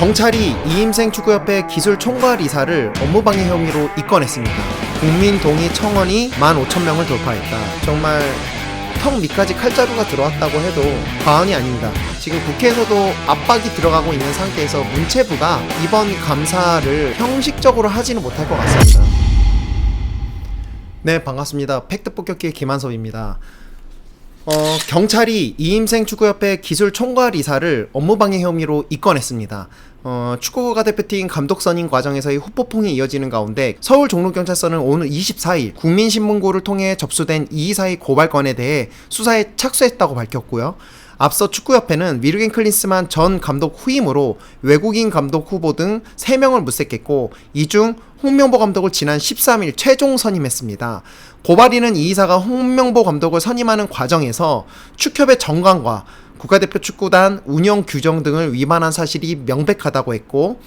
경찰이 이임생 축구협회 기술 총괄 이사를 업무방해 혐의로 입건했습니다. 국민 동의 청원이 15,000명을 돌파했다. 정말 턱 밑까지 칼자루가 들어왔다고 해도 과언이 아닙니다. 지금 국회에서도 압박이 들어가고 있는 상태에서 문체부가 이번 감사를 형식적으로 하지는 못할 것 같습니다. 네, 반갑습니다. 팩트 폭격기의 김한섭입니다. 경찰이 이임생 축구협회 기술 총괄 이사를 업무방해 혐의로 입건했습니다. 축구국가대표팀 감독 선임 과정에서의 후폭풍이 이어지는 가운데 서울 종로경찰서는 오늘 24일 국민신문고를 통해 접수된 이 이사의 고발건에 대해 수사에 착수했다고 밝혔고요. 앞서 축구협회는 위르겐 클린스만 전 감독 후임으로 외국인 감독 후보 등 3명을 물색했고, 이 중 홍명보 감독을 지난 13일 최종 선임했습니다. 고발인은 이 이사가 홍명보 감독을 선임하는 과정에서 축협의 정관과 국가대표 축구단 운영 규정 등을 위반한 사실이 명백하다고 했고,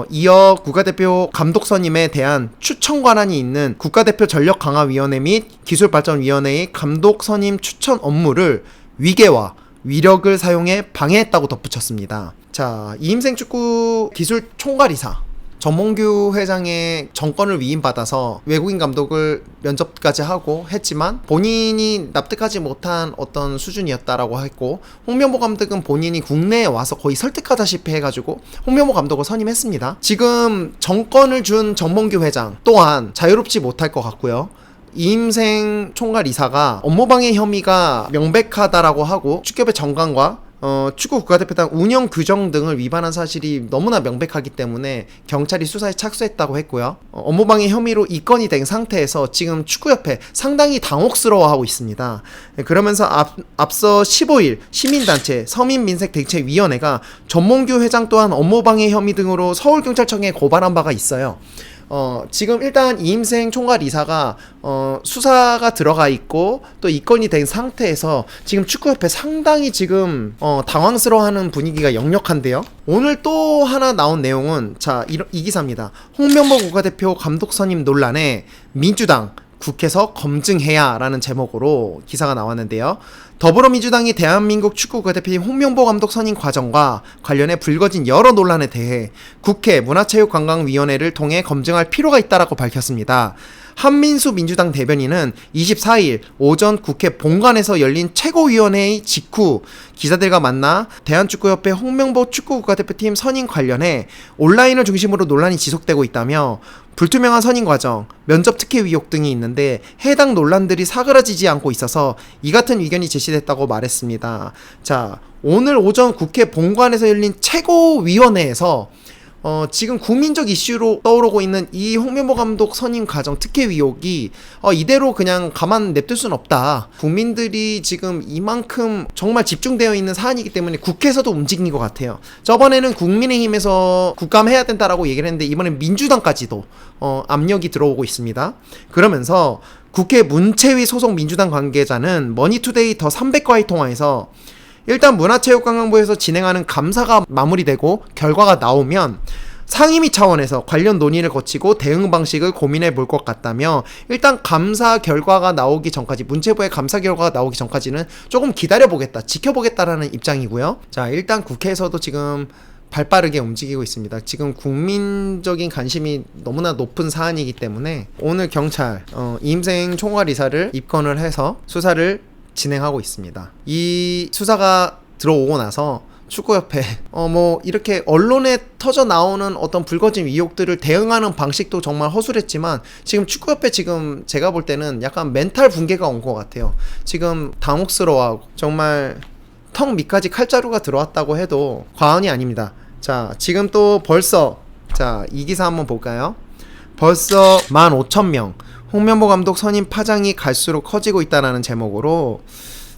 이어 국가대표 감독 선임에 대한 추천 권한이 있는 국가대표 전력강화위원회 및 기술발전위원회의 감독 선임 추천 업무를 위계와 위력을 사용해 방해했다고 덧붙였습니다. 자, 이임생 축구 기술 총괄이사 정몽규 회장의 정권을 위임받아서 외국인 감독을 면접까지 하고 했지만 본인이 납득하지 못한 어떤 수준이었다라고 했고, 홍명보 감독은 본인이 국내에 와서 거의 설득하다시피 해가지고 홍명보 감독을 선임했습니다. 지금 정권을 준 정몽규 회장 또한 자유롭지 못할 것 같고요. 이임생 총괄 이사가 업무방해 혐의가 명백하다라고 하고 축협의 정관과 축구 국가대표단 운영 규정 등을 위반한 사실이 너무나 명백하기 때문에 경찰이 수사에 착수했다고 했고요. 업무방해 혐의로 입건이 된 상태에서 지금 축구협회 상당히 당혹스러워하고 있습니다. 그러면서 앞서 15일 시민단체 서민민색대책위원회가 전몽규 회장 또한 업무방해 혐의 등으로 서울경찰청에 고발한 바가 있어요. 지금 일단 이임생 총괄 이사가 수사가 들어가 있고 또 입건이 된 상태에서 지금 축구협회 상당히 지금 당황스러워하는 분위기가 역력한데요. 오늘 또 하나 나온 내용은 이 기사입니다. 홍명보 국가대표 감독 선임 논란에 민주당 국회에서 검증해야 라는 제목으로 기사가 나왔는데요. 더불어민주당이 대한민국 축구국가대표팀 홍명보 감독 선임 과정과 관련해 불거진 여러 논란에 대해 국회 문화체육관광위원회를 통해 검증할 필요가 있다라고 밝혔습니다. 한민수 민주당 대변인은 24일 오전 국회 본관에서 열린 최고위원회의 직후 기자들과 만나 대한축구협회 홍명보 축구국가대표팀 선임 관련해 온라인을 중심으로 논란이 지속되고 있다며 불투명한 선임 과정, 면접 특혜 의혹 등이 있는데 해당 논란들이 사그라지지 않고 있어서 이 같은 의견이 제시됐다고 말했습니다. 자, 오늘 오전 국회 본관에서 열린 최고위원회에서 지금 국민적 이슈로 떠오르고 있는 이 홍명보 감독 선임 과정 특혜 의혹이 이대로 그냥 가만 냅둘 수는 없다. 국민들이 지금 이만큼 정말 집중되어 있는 사안이기 때문에 국회에서도 움직인 것 같아요. 저번에는 국민의힘에서 국감해야 된다라고 얘기를 했는데 이번엔 민주당까지도 압력이 들어오고 있습니다. 그러면서 국회 문체위 소속 민주당 관계자는 머니투데이 더 300과의 통화에서 일단 문화체육관광부에서 진행하는 감사가 마무리되고 결과가 나오면 상임위 차원에서 관련 논의를 거치고 대응 방식을 고민해 볼 것 같다며, 일단 감사 결과가 나오기 전까지, 문체부의 감사 결과가 나오기 전까지는 조금 기다려보겠다, 지켜보겠다라는 입장이고요. 자, 일단 국회에서도 지금 발빠르게 움직이고 있습니다. 지금 국민적인 관심이 너무나 높은 사안이기 때문에 오늘 경찰 이임생 총괄이사를 입건을 해서 수사를 진행하고 있습니다. 이 수사가 들어오고 나서 축구협회 이렇게 언론에 터져 나오는 어떤 불거진 의혹들을 대응하는 방식도 정말 허술했지만 지금 축구협회 지금 제가 볼 때는 약간 멘탈 붕괴가 온 것 같아요. 지금 당혹스러워하고 정말 턱 밑까지 칼자루가 들어왔다고 해도 과언이 아닙니다. 자, 지금 또 벌써 이 기사 한번 볼까요? 벌써 15,000명 홍명보 감독 선임 파장이 갈수록 커지고 있다는 제목으로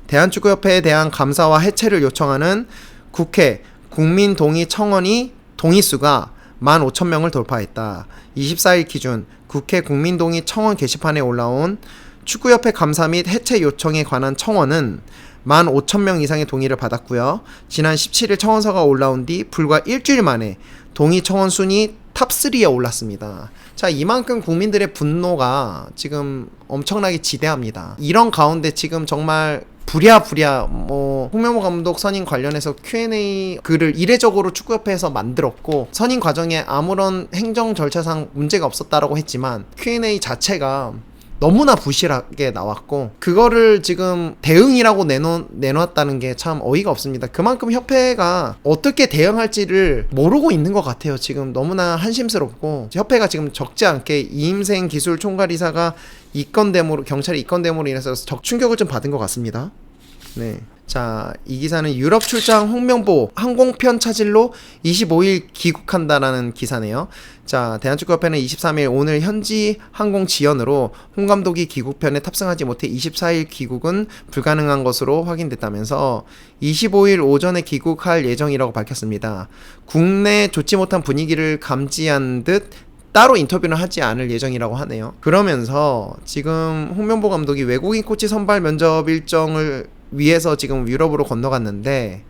대한축구협회에 대한 감사와 해체를 요청하는 국회 국민동의 청원이 동의수가 15,000명을 돌파했다. 24일 기준 국회 국민동의 청원 게시판에 올라온 축구협회 감사 및 해체 요청에 관한 청원은 15,000명 이상의 동의를 받았고요. 지난 17일 청원서가 올라온 뒤 불과 일주일 만에 동의 청원 순위 탑3에 올랐습니다. 자, 이만큼 국민들의 분노가 지금 엄청나게 지대합니다. 이런 가운데 지금 정말 부랴부랴 뭐 홍명보 감독 선임 관련해서 Q&A 글을 이례적으로 축구협회에서 만들었고, 선임 과정에 아무런 행정 절차상 문제가 없었다라고 했지만 Q&A 자체가 너무나 부실하게 나왔고, 그거를 지금 대응이라고 내놓았다는 게 참 어이가 없습니다. 그만큼 협회가 어떻게 대응할지를 모르고 있는 것 같아요. 지금 너무나 한심스럽고, 협회가 지금 적지 않게 이임생 기술 총괄이사가 경찰의 입건됨으로 인해서 충격을 좀 받은 것 같습니다. 네. 자, 이 기사는 유럽 출장 홍명보 항공편 차질로 25일 귀국한다라는 기사네요. 자, 대한축구협회는 23일 오늘 현지 항공 지연으로 홍 감독이 귀국편에 탑승하지 못해 24일 귀국은 불가능한 것으로 확인됐다면서 25일 오전에 귀국할 예정이라고 밝혔습니다. 국내 좋지 못한 분위기를 감지한 듯 따로 인터뷰는 하지 않을 예정이라고 하네요. 그러면서 지금 홍명보 감독이 외국인 코치 선발 면접 일정을 위해서 지금 유럽으로 건너갔는데,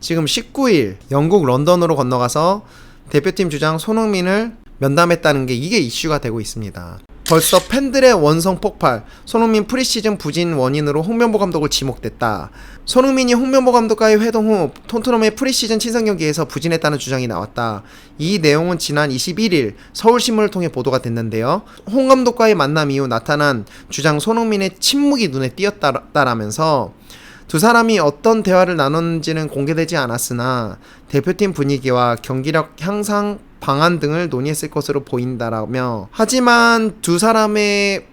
지금 19일 영국 런던으로 건너가서 대표팀 주장 손흥민을 면담했다는 게 이게 이슈가 되고 있습니다. 벌써 팬들의 원성 폭발, 손흥민 프리시즌 부진 원인으로 홍명보 감독을 지목됐다. 손흥민이 홍명보 감독과의 회동 후 토트넘의 프리시즌 친선 경기에서 부진했다는 주장이 나왔다. 이 내용은 지난 21일 서울신문을 통해 보도가 됐는데요. 홍 감독과의 만남 이후 나타난 주장 손흥민의 침묵이 눈에 띄었다라면서 두 사람이 어떤 대화를 나눴는지는 공개되지 않았으나 대표팀 분위기와 경기력 향상 방안 등을 논의했을 것으로 보인다라며, 하지만 두 사람의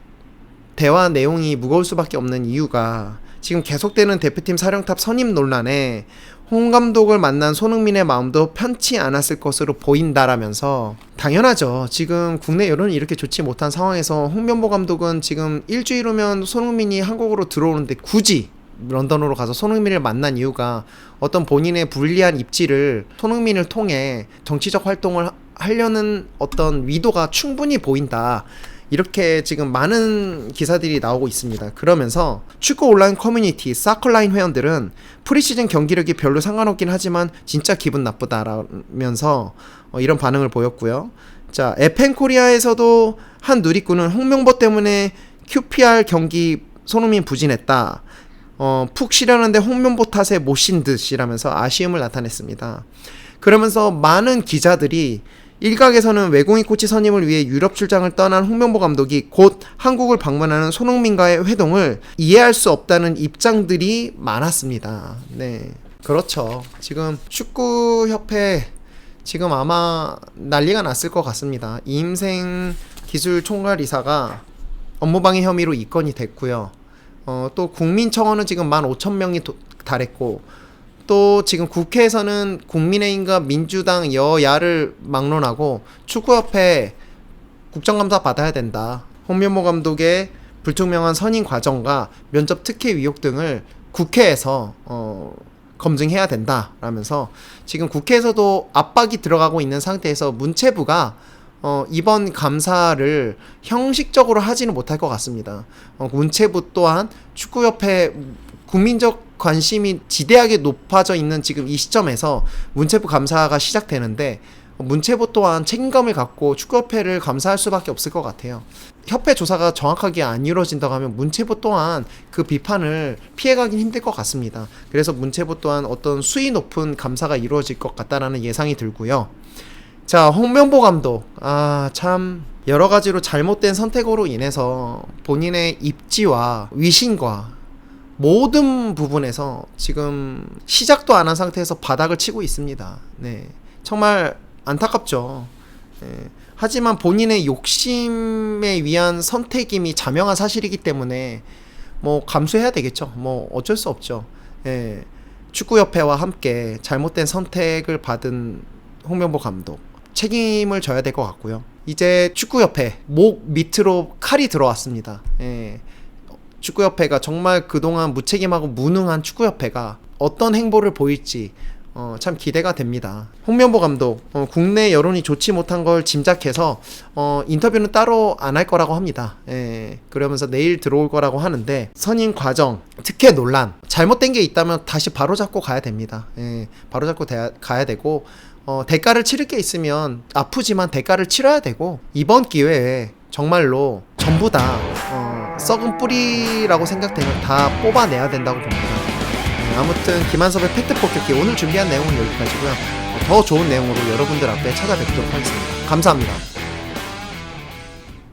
대화 내용이 무거울 수밖에 없는 이유가 지금 계속되는 대표팀 사령탑 선임 논란에 홍 감독을 만난 손흥민의 마음도 편치 않았을 것으로 보인다라면서, 당연하죠. 지금 국내 여론이 이렇게 좋지 못한 상황에서 홍명보 감독은 지금 일주일 후면 손흥민이 한국으로 들어오는데 굳이 런던으로 가서 손흥민을 만난 이유가 어떤 본인의 불리한 입지를 손흥민을 통해 정치적 활동을 하려는 어떤 의도가 충분히 보인다, 이렇게 지금 많은 기사들이 나오고 있습니다. 그러면서 축구 온라인 커뮤니티 사컬라인 회원들은 프리시즌 경기력이 별로 상관없긴 하지만 진짜 기분 나쁘다라면서 이런 반응을 보였고요. 자, 에펜코리아에서도 한 누리꾼은 홍명보 때문에 QPR 경기 손흥민 부진했다, 푹 쉬려는데 홍명보 탓에 못 쉰 듯이라면서 아쉬움을 나타냈습니다. 그러면서 많은 기자들이 일각에서는 외국인 코치 선임을 위해 유럽 출장을 떠난 홍명보 감독이 곧 한국을 방문하는 손흥민과의 회동을 이해할 수 없다는 입장들이 많았습니다. 네, 그렇죠. 지금 축구협회 지금 아마 난리가 났을 것 같습니다. 이임생 기술 총괄이사가 업무방해 혐의로 입건이 됐고요. 또 국민청원은 지금 15,000명이 달했고, 또 지금 국회에서는 국민의힘과 민주당 여야를 막론하고 축구협회 국정감사 받아야 된다, 홍명보 감독의 불투명한 선임 과정과 면접 특혜 의혹 등을 국회에서 검증해야 된다라면서, 지금 국회에서도 압박이 들어가고 있는 상태에서 문체부가 이번 감사를 형식적으로 하지는 못할 것 같습니다. 문체부 또한 축구협회 국민적 관심이 지대하게 높아져 있는 지금 이 시점에서 문체부 감사가 시작되는데, 문체부 또한 책임감을 갖고 축구협회를 감사할 수밖에 없을 것 같아요. 협회 조사가 정확하게 안 이루어진다고 하면 문체부 또한 그 비판을 피해가긴 힘들 것 같습니다. 그래서 문체부 또한 어떤 수위 높은 감사가 이루어질 것 같다라는 예상이 들고요. 자, 홍명보 감독, 참 여러 가지로 잘못된 선택으로 인해서 본인의 입지와 위신과 모든 부분에서 지금 시작도 안 한 상태에서 바닥을 치고 있습니다. 네, 정말 안타깝죠. 네, 하지만 본인의 욕심에 위한 선택임이 자명한 사실이기 때문에 뭐 감수해야 되겠죠. 뭐 어쩔 수 없죠. 네, 축구협회와 함께 잘못된 선택을 받은 홍명보 감독, 책임을 져야 될 것 같고요. 이제 축구협회 목 밑으로 칼이 들어왔습니다. 예. 축구협회가 정말 그동안 무책임하고 무능한 축구협회가 어떤 행보를 보일지 참 기대가 됩니다. 홍명보 감독 국내 여론이 좋지 못한 걸 짐작해서 인터뷰는 따로 안 할 거라고 합니다. 예. 그러면서 내일 들어올 거라고 하는데, 선임 과정, 특혜 논란 잘못된 게 있다면 다시 바로잡고 가야 됩니다. 예. 바로잡고 가야 되고, 대가를 치를 게 있으면 아프지만 대가를 치러야 되고, 이번 기회에 정말로 전부 다 썩은 뿌리라고 생각되면 다 뽑아내야 된다고 봅니다. 아무튼 김한섭의 팩트 폭격기 오늘 준비한 내용은 여기까지고요. 더 좋은 내용으로 여러분들 앞에 찾아뵙도록 하겠습니다. 감사합니다.